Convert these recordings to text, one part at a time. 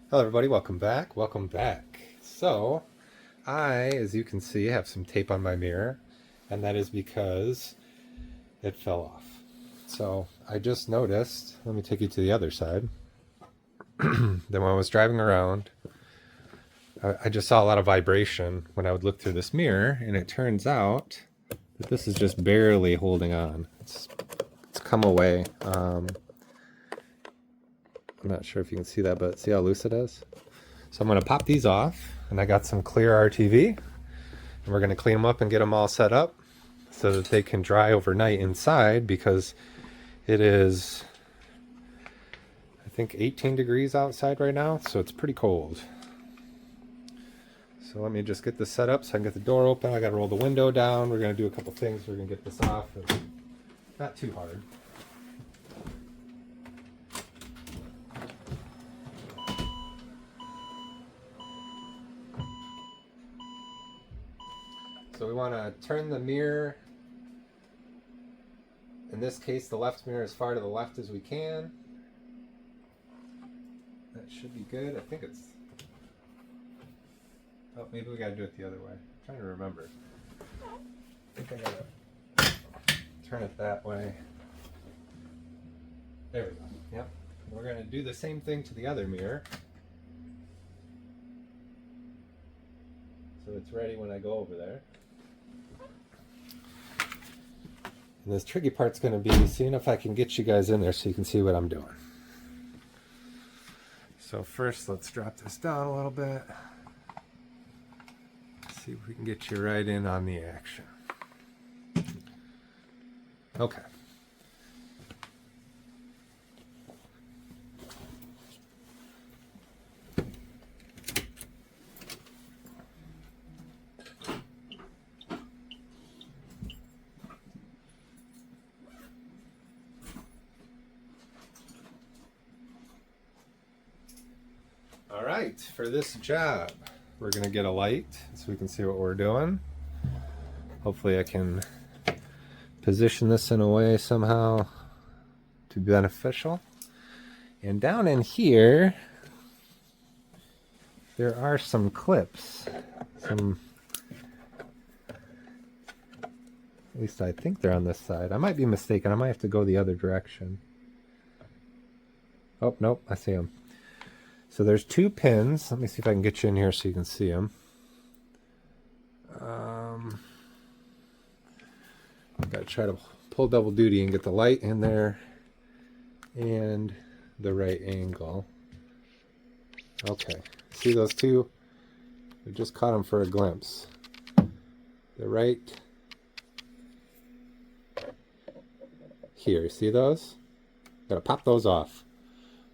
Hello everybody, welcome back. Welcome back. So, as you can see, have some tape on my mirror, and that is because it fell off. So, I just noticed, let me take you to the other side. Then when I was driving around, I just saw a lot of vibration when I would look through this mirror, and it turns out that this is just barely holding on. It's come away. I'm not sure if you can see that, but see how loose it is? So I'm going to pop these off, and I got some clear RTV, and we're going to clean them up and get them all set up so that they can dry overnight inside, because it is, I think, 18 degrees outside right now, so it's pretty cold. So let me just get this set up so I can get the door open. I got to roll the window down. We're going to do a couple things. We're going to get this off. It's not too hard. So we want to turn the mirror, in this case the left mirror, as far to the left as we can. That should be good. I think it's, oh, maybe we got to do it the other way. I'm trying to remember. I think I got to turn it that way. There we go. Yep. We're going to do the same thing to the other mirror, so it's ready when I go over there. And this tricky part's going to be seeing if I can get you guys in there so you can see what I'm doing. So first, let's drop this down a little bit. See if we can get you right in on the action. Okay. All right, for this job, we're gonna get a light so we can see what we're doing. Hopefully I can position this in a way somehow to be beneficial. And down in here, there are some clips. At least I think they're on this side. I might be mistaken. I might have to go the other direction. Oh, nope, I see them. So there's two pins. Let me see if I can get you in here so you can see them. I've got to try to pull double duty and get the light in there and the right angle. Okay, see those two? I just caught them for a glimpse. The right here, see those? Gotta pop those off.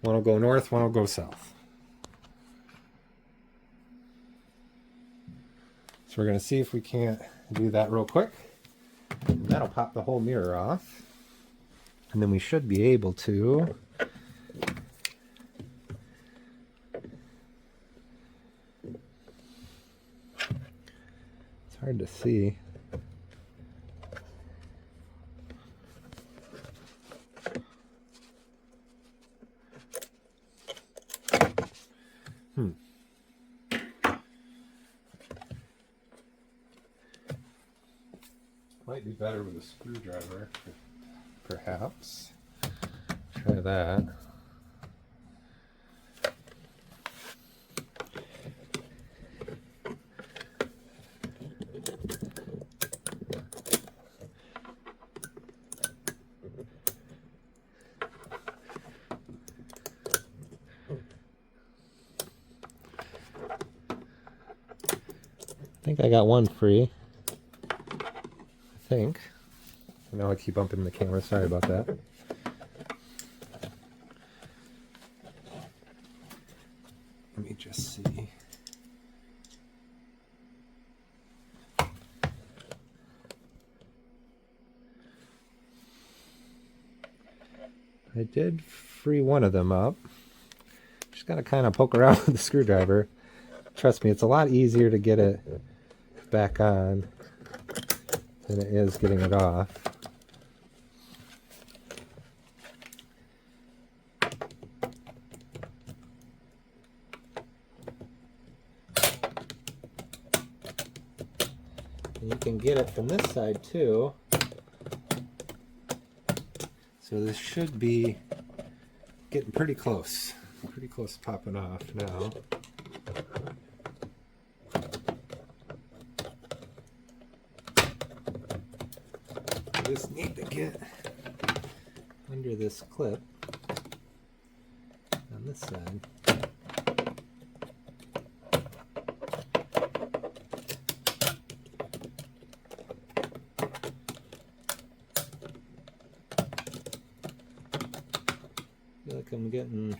One will go north, one will go south. So we're going to see if we can't do that real quick. And that'll pop the whole mirror off. And then we should be able to it's hard to see. Might be better with a screwdriver, perhaps. Try that. I think I got one free. I know I keep bumping the camera, sorry about that. Let me just see. I did free one of them up. Just gotta kind of poke around with the screwdriver. Trust me, it's a lot easier to get it back on than it is getting it off. And you can get it from this side too. So this should be getting pretty close. Pretty close to popping off now. I just need to get under this clip on this side. I feel like I'm getting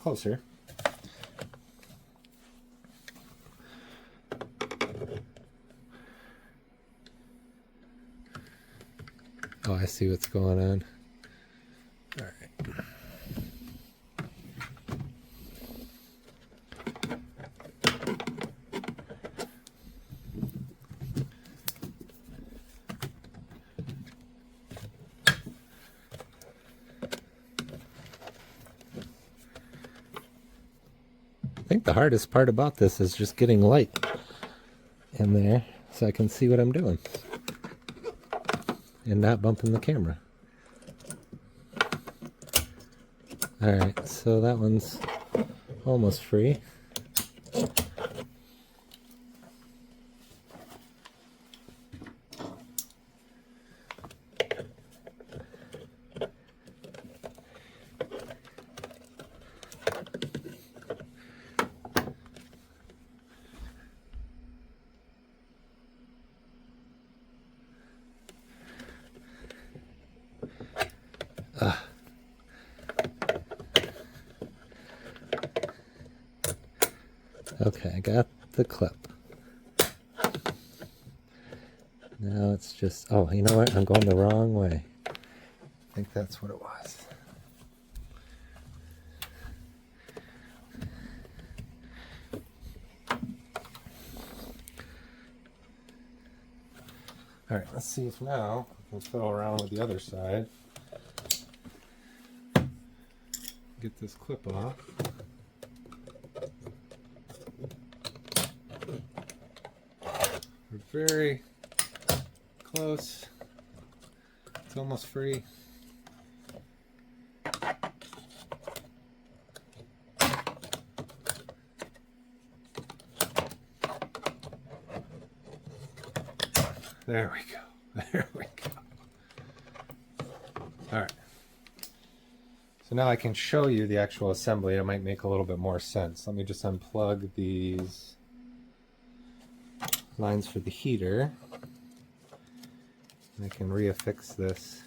closer. Oh, I see what's going on. All right. I think the hardest part about this is just getting light in there so I can see what I'm doing and not bumping the camera. Alright, so that one's almost free. Okay, I got the clip. Now it's just, oh, you know what? I'm going the wrong way. I think that's what it was. All right, let's see if now I can fiddle around with the other side. Get this clip off. We're very close. It's almost free. There we go. There we go. All right. So now I can show you the actual assembly. It might make a little bit more sense. Let me just unplug these lines for the heater. I can reaffix this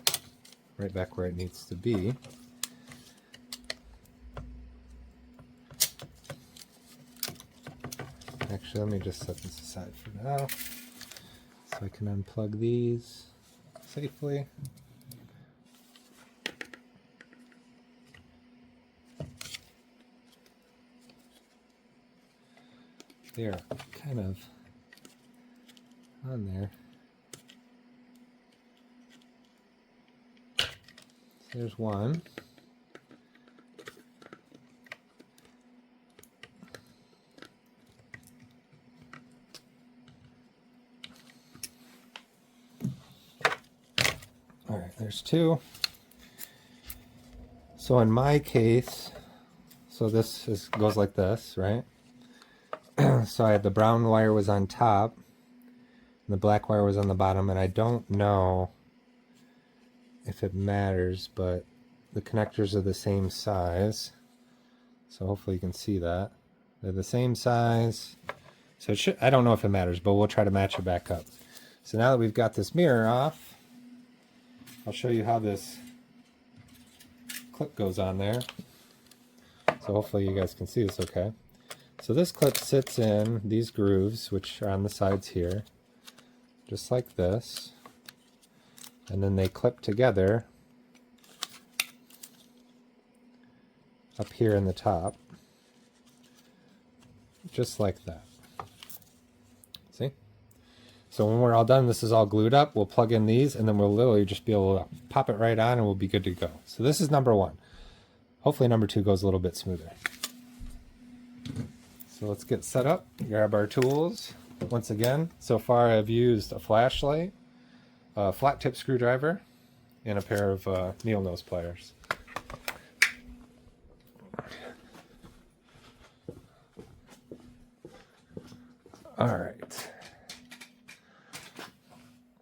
right back where it needs to be. Actually, let me just set this aside for now so I can unplug these safely. They are kind of on there. So there's one. All right, there's two. So in my case, so this goes like this, right? So I had the brown wire was on top, and the black wire was on the bottom, and I don't know if it matters, but the connectors are the same size. So hopefully you can see that. They're the same size. So it should, I don't know if it matters, but we'll try to match it back up. So now that we've got this mirror off, I'll show you how this clip goes on there. So hopefully you guys can see this okay. So this clip sits in these grooves, which are on the sides here, just like this. And then they clip together up here in the top, just like that. See? So when we're all done, this is all glued up, we'll plug in these, and then we'll literally just be able to pop it right on and we'll be good to go. So this is number one. Hopefully number two goes a little bit smoother. So let's get set up, grab our tools. once again, so far I've used a flashlight, a flat tip screwdriver, and a pair of needle nose pliers. All right,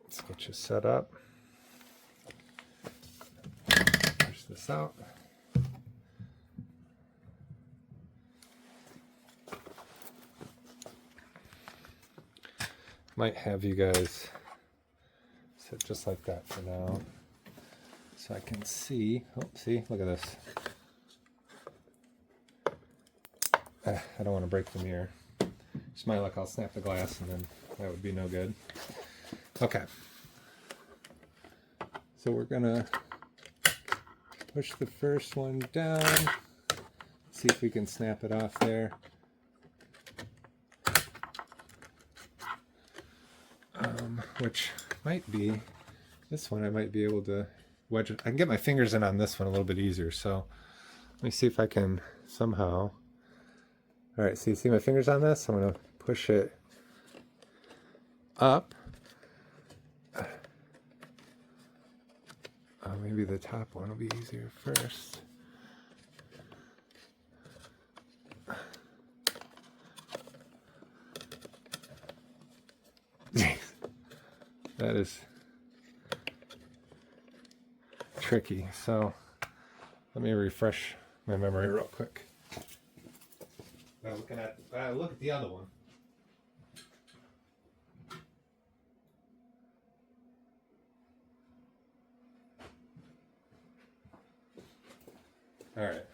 let's get you set up. Push this out. Might have you guys sit just like that for now, so I can see. Oh, see, look at this. I don't want to break the mirror. Just my luck, I'll snap the glass and then that would be no good. Okay. So we're gonna push the first one down. See if we can snap it off there. Which might be, this one I might be able to wedge it. I can get my fingers in on this one a little bit easier, so let me see if I can somehow. All right, so you see my fingers on this? I'm gonna push it up. Maybe the top one will be easier first. That is tricky. So let me refresh my memory real quick. Look at the other one. All right.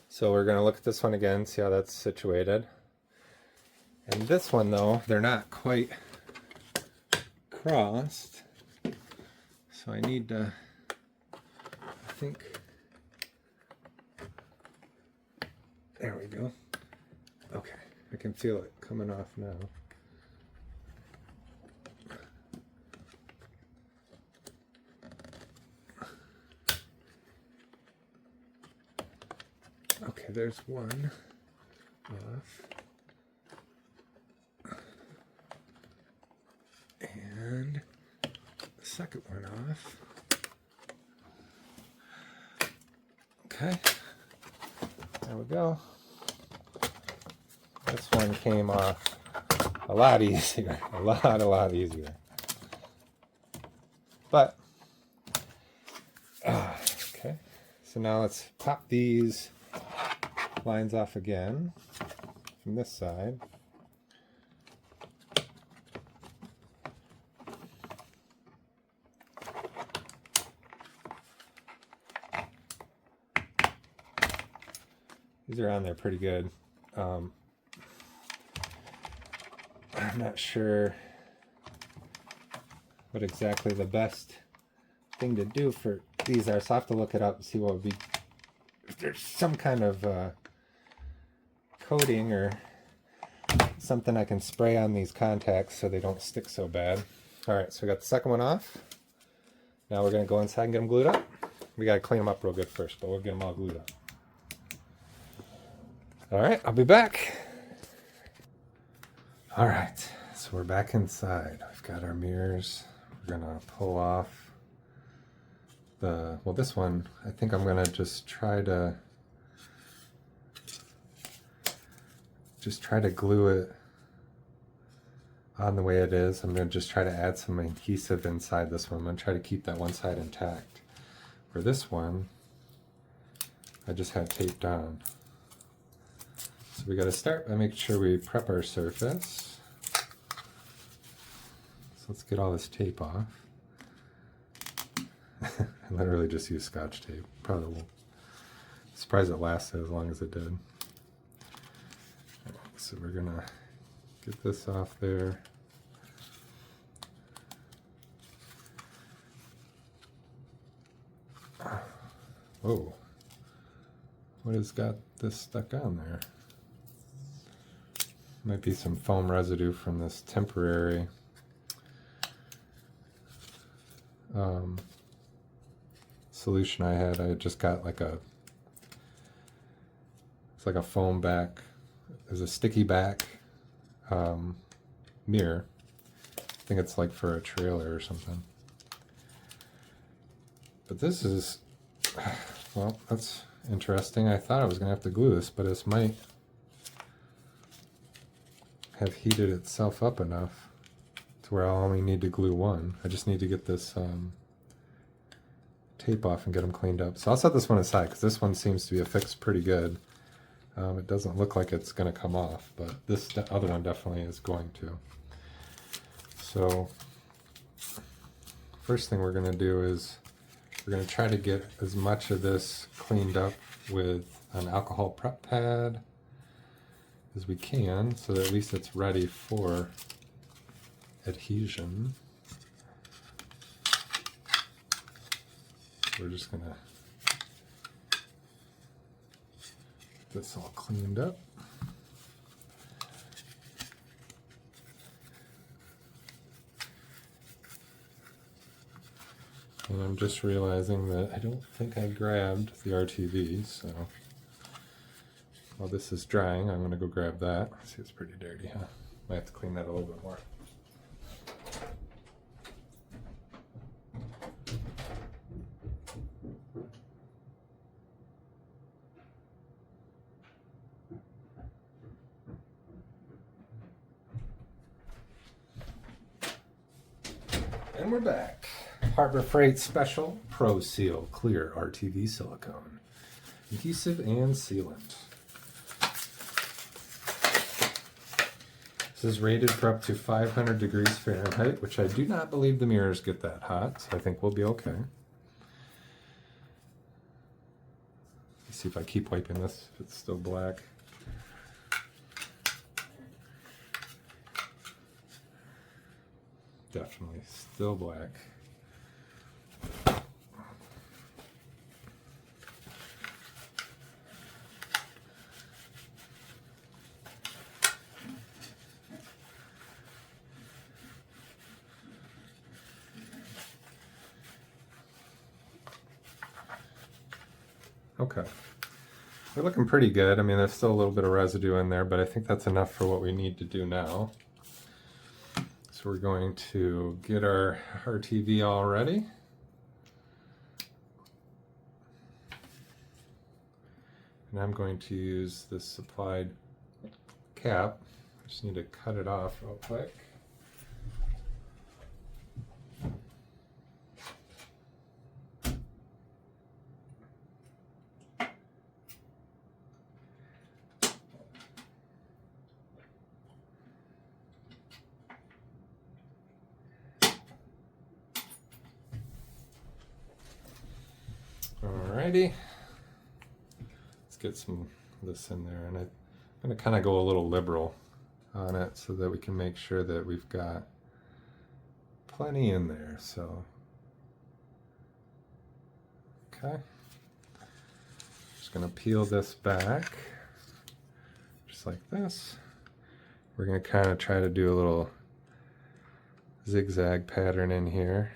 So we're going to look at this one again, see how that's situated. And this one, though, they're not quite crossed. So I need to, I think, there we go. Okay, I can feel it coming off now. Okay, there's one off. And the second one off. Okay, there we go. This one came off a lot easier, a lot easier. But, okay, so now let's pop these lines off again from this side. These are on there pretty good. I'm not sure what exactly the best thing to do for these are, so I have to look it up and see what would be, if there's some kind of coating or something I can spray on these contacts so they don't stick so bad. Alright, so we got the second one off. Now we're going to go inside and get them glued up. We got to clean them up real good first, but we'll get them all glued up. Alright, I'll be back. Alright, so we're back inside. We've got our mirrors. We're going to pull off the, well, this one, I think I'm going to just try to glue it on the way it is. I'm going to just try to add some adhesive inside this one. I'm going to try to keep that one side intact. For this one, I just have taped on. So we got to start by making sure we prep our surface. So let's get all this tape off. I literally just used Scotch tape. Probably won't. Surprised it lasted as long as it did. So we're gonna get this off there. Whoa. What has got this stuck on there? Might be some foam residue from this temporary solution I had. I just got like a, it's like a foam back. There's a sticky back mirror. I think it's like for a trailer or something. But this is, well, that's interesting. I thought I was going to have to glue this, but this might have heated itself up enough to where I'll only need to glue one. I just need to get this tape off and get them cleaned up. So I'll set this one aside because this one seems to be affixed pretty good. It doesn't look like it's going to come off, but this other one definitely is going to. So first thing we're going to do is we're going to try to get as much of this cleaned up with an alcohol prep pad as we can, so that at least it's ready for adhesion. We're just going to get this all cleaned up. And I'm just realizing that I don't think I grabbed the RTV, so while this is drying, I'm going to go grab that. See, it's pretty dirty, huh? Might have to clean that a little bit more. And we're back. Harbor Freight Special Pro Seal Clear RTV Silicone. Adhesive and sealant. This is rated for up to 500 degrees Fahrenheit, which I do not believe the mirrors get that hot, so I think we'll be okay. Let's see if I keep wiping this, if it's still black. Definitely still black. Okay, they're looking pretty good. I mean, there's still a little bit of residue in there, but I think that's enough for what we need to do now. So we're going to get our RTV all ready. And I'm going to use this supplied cap. I just need to cut it off real quick. Alrighty, let's get some of this in there, and I'm going to kind of go a little liberal on it so that we can make sure that we've got plenty in there. So, okay, just going to peel this back just like this. We're going to kind of try to do a little zigzag pattern in here.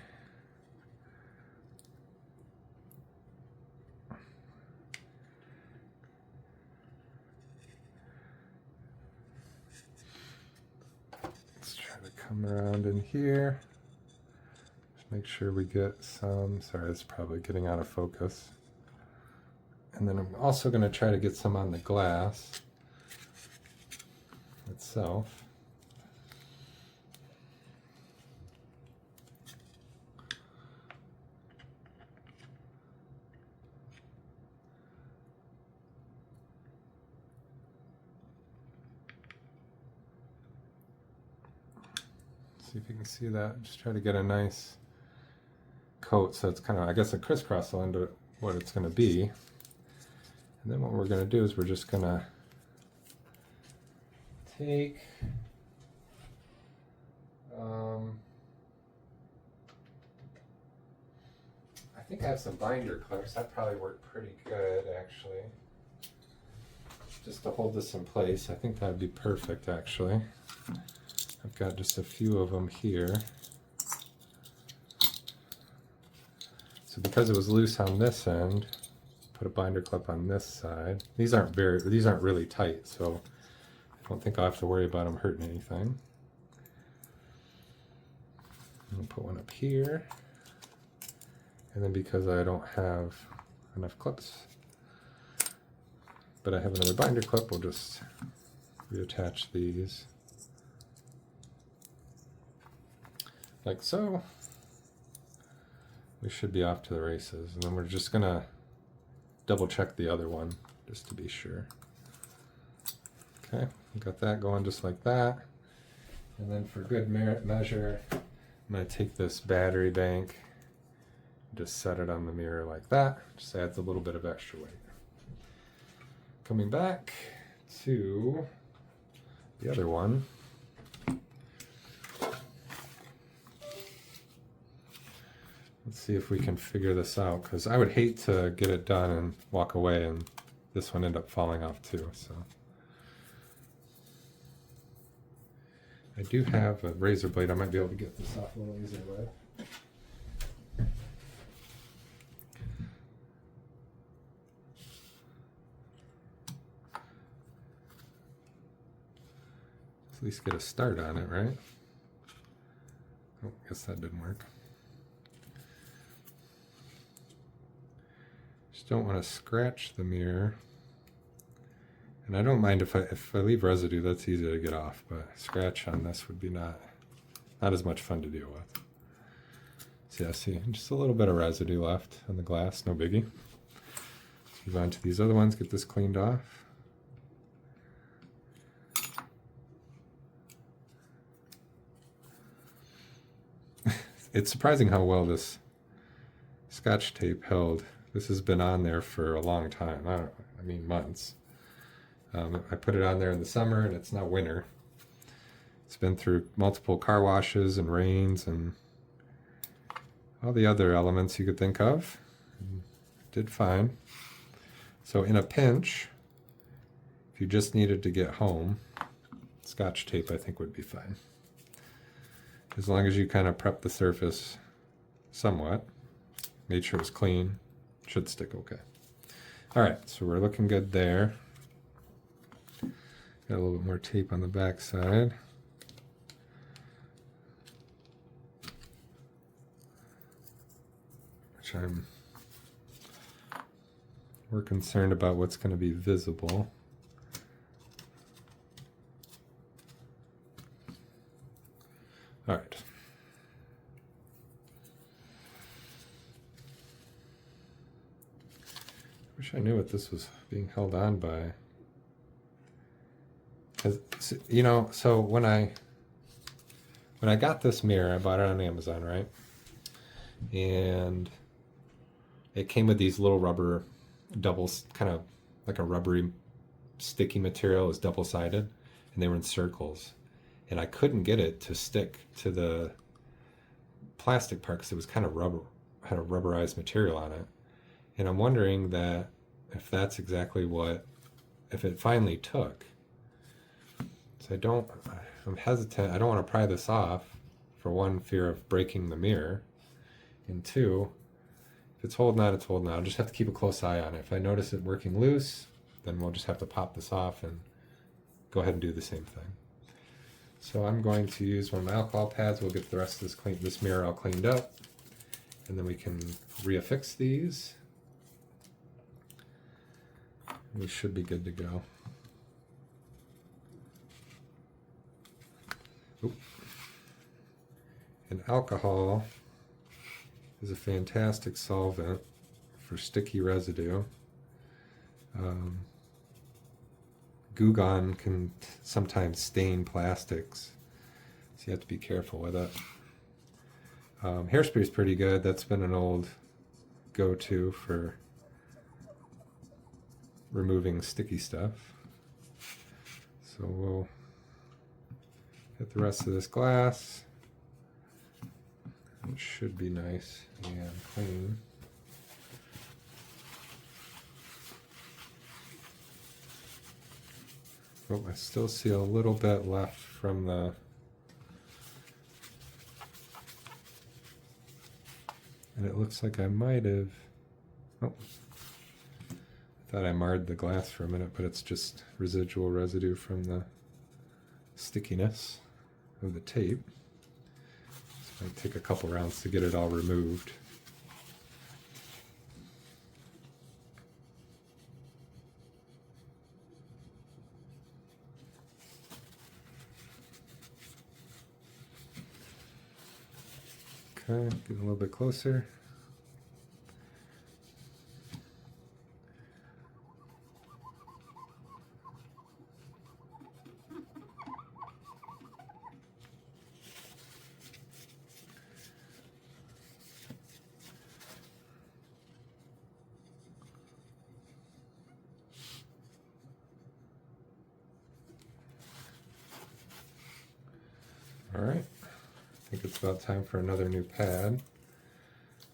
Come around in here, just make sure we get some, sorry, it's probably getting out of focus. And then I'm also going to try to get some on the glass itself. See if you can see that. Just try to get a nice coat so it's kind of, I guess, a crisscross will end up what it's going to be. And then what we're going to do is we're just going to take I think I have some binder clips. That probably work pretty good, actually. Just to hold this in place. I think that would be perfect, actually. I've got just a few of them here. So because it was loose on this end, put a binder clip on this side. These aren't really tight, so I don't think I'll have to worry about them hurting anything. I'll put one up here. And then because I don't have enough clips, but I have another binder clip, we'll just reattach these like so. We should be off to the races. And then we're just gonna double check the other one just to be sure. Okay, got that going just like that. And then for good measure, I'm gonna take this battery bank, just set it on the mirror like that. Just adds a little bit of extra weight. Coming back to the other one. Let's see if we can figure this out, because I would hate to get it done and walk away and this one end up falling off too. So I do have a razor blade. I might be able to get this off a little easier with. At least get a start on it, right? Oh, guess that didn't work. Just don't want to scratch the mirror. And I don't mind if I leave residue, that's easy to get off, but scratch on this would be not as much fun to deal with. So yeah, see, just a little bit of residue left on the glass, no biggie. Let's move on to these other ones, get this cleaned off. It's surprising how well this Scotch tape held. This has been on there for a long time. I mean months. I put it on there in the summer and it's now winter. It's been through multiple car washes and rains and all the other elements you could think of. Did fine. So in a pinch, if you just needed to get home, Scotch tape I think would be fine. As long as you kind of prep the surface somewhat, made sure it's clean, should stick okay. All right, so we're looking good there. Got a little bit more tape on the back side. Which we're concerned about what's going to be visible. All right. Wish I knew what this was being held on by. 'Cause, you know, so when I got this mirror, I bought it on Amazon, right? And it came with these little rubber doubles, kind of like a rubbery sticky material. It was double-sided, and they were in circles. And I couldn't get it to stick to the plastic part because it was kind of rubber, had a rubberized material on it. And I'm wondering that if that's exactly what, if it finally took. So I'm hesitant. I don't want to pry this off. For one, fear of breaking the mirror. And two, if it's holding on, it's holding on. I'll just have to keep a close eye on it. If I notice it working loose, then we'll just have to pop this off and go ahead and do the same thing. So I'm going to use one of my alcohol pads. We'll get the rest of this mirror all cleaned up, and then we can reaffix these. We should be good to go. Oop. And alcohol is a fantastic solvent for sticky residue. Goo Gone can sometimes stain plastics, so you have to be careful with it. Hairspray is pretty good. That's been an old go-to for removing sticky stuff. So we'll get the rest of this glass. It should be nice and clean. Oh, I still see a little bit left from the and it looks like I might have I thought I marred the glass for a minute, but it's just residual residue from the stickiness of the tape. Let's Might take a couple rounds to get it all removed. Okay, get a little bit closer. All right, I think it's about time for another new pad,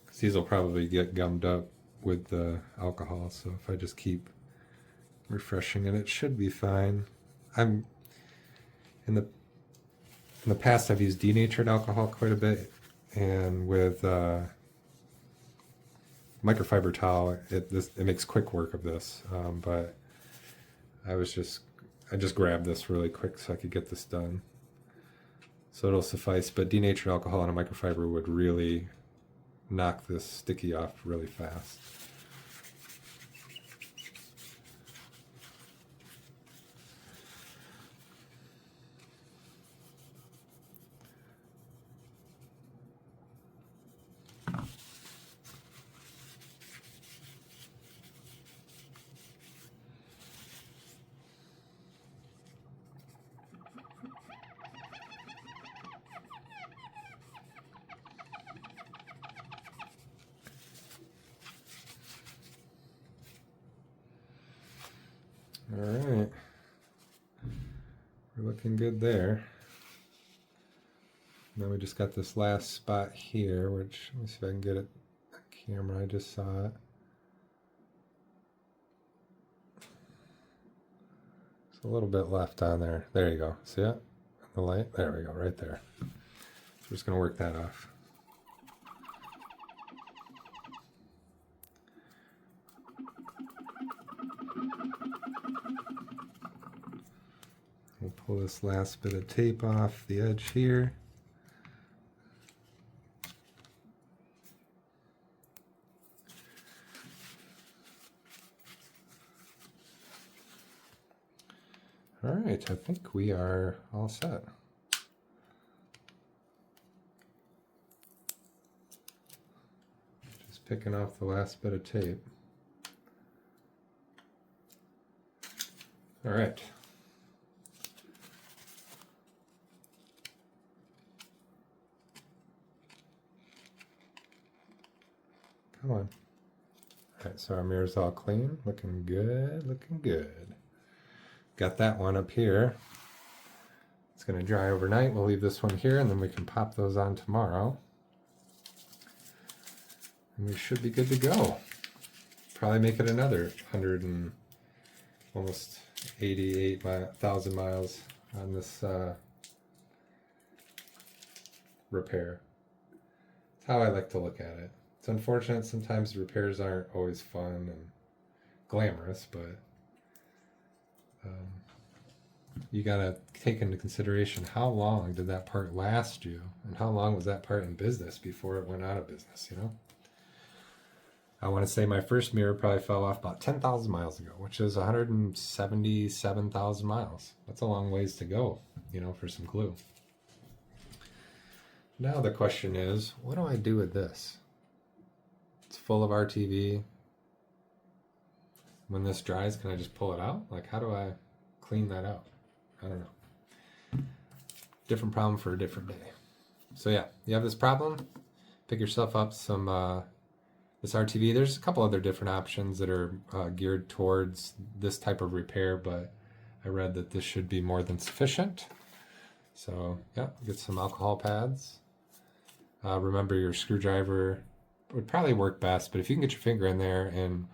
because these will probably get gummed up with the alcohol, so if I just keep refreshing it, it should be fine. I'm in the past I've used denatured alcohol quite a bit, and with microfiber towel it makes quick work of this, but I just grabbed this really quick so I could get this done. So it'll suffice, but denatured alcohol and a microfiber would really knock this sticky off really fast. All right, we're looking good there. Now we just got this last spot here, which, let me see if I can get it on camera. I just saw it. There's a little bit left on there. There you go. See it? The light? There we go, right there. So we're just going to work that off. We'll pull this last bit of tape off the edge here. All right, I think we are all set. Just picking off the last bit of tape. All right. Come on. All right, so our mirror's all clean, looking good, looking good. Got that one up here. It's going to dry overnight. We'll leave this one here, and then we can pop those on tomorrow. And we should be good to go. Probably make it another 100 and almost 88,000 miles on this repair. That's how I like to look at it. It's unfortunate sometimes repairs aren't always fun and glamorous, but you gotta take into consideration how long did that part last you, and how long was that part in business before it went out of business, you know? I want to say my first mirror probably fell off about 10,000 miles ago, which is 177,000 miles. That's a long ways to go, you know, for some glue. Now the question is, what do I do with this? It's full of RTV. When this dries, can I just pull it out? Like, how do I clean that out? I don't know. Different problem for a different day. So yeah, you have this problem, pick yourself up some this RTV. There's a couple other different options that are geared towards this type of repair, but I read that this should be more than sufficient. So yeah, get some alcohol pads. Remember, your screwdriver would probably work best, but if you can get your finger in there and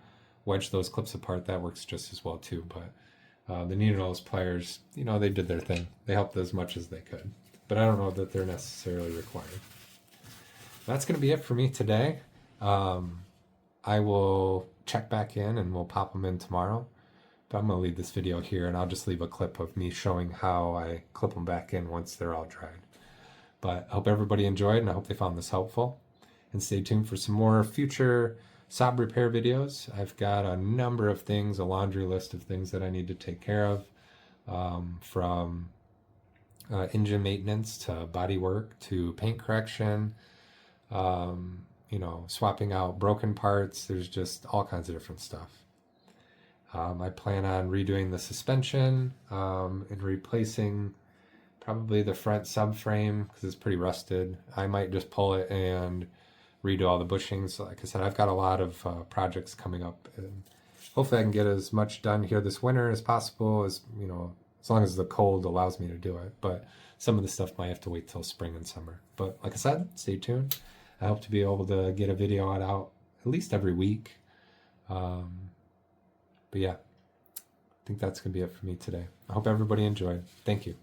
wedge those clips apart, that works just as well too. But the needle nose pliers, you know, they did their thing. They helped as much as they could, but I don't know that they're necessarily required. That's going to be it for me today. I will check back in and we'll pop them in tomorrow, but I'm going to leave this video here, and I'll just leave a clip of me showing how I clip them back in once they're all dried. But I hope everybody enjoyed, and I hope they found this helpful. And stay tuned for some more future Saab repair videos. I've got a number of things, a laundry list of things that I need to take care of, from engine maintenance to body work to paint correction, swapping out broken parts. There's just all kinds of different stuff. I plan on redoing the suspension and replacing probably the front subframe because it's pretty rusted. I might just pull it and redo all the bushings. Like I said, I've got a lot of projects coming up, and hopefully I can get as much done here this winter as possible, as long as the cold allows me to do it. But some of the stuff might have to wait till spring and summer. But like I said, stay tuned. I hope to be able to get a video out at least every week. But yeah, I think that's going to be it for me today. I hope everybody enjoyed. Thank you.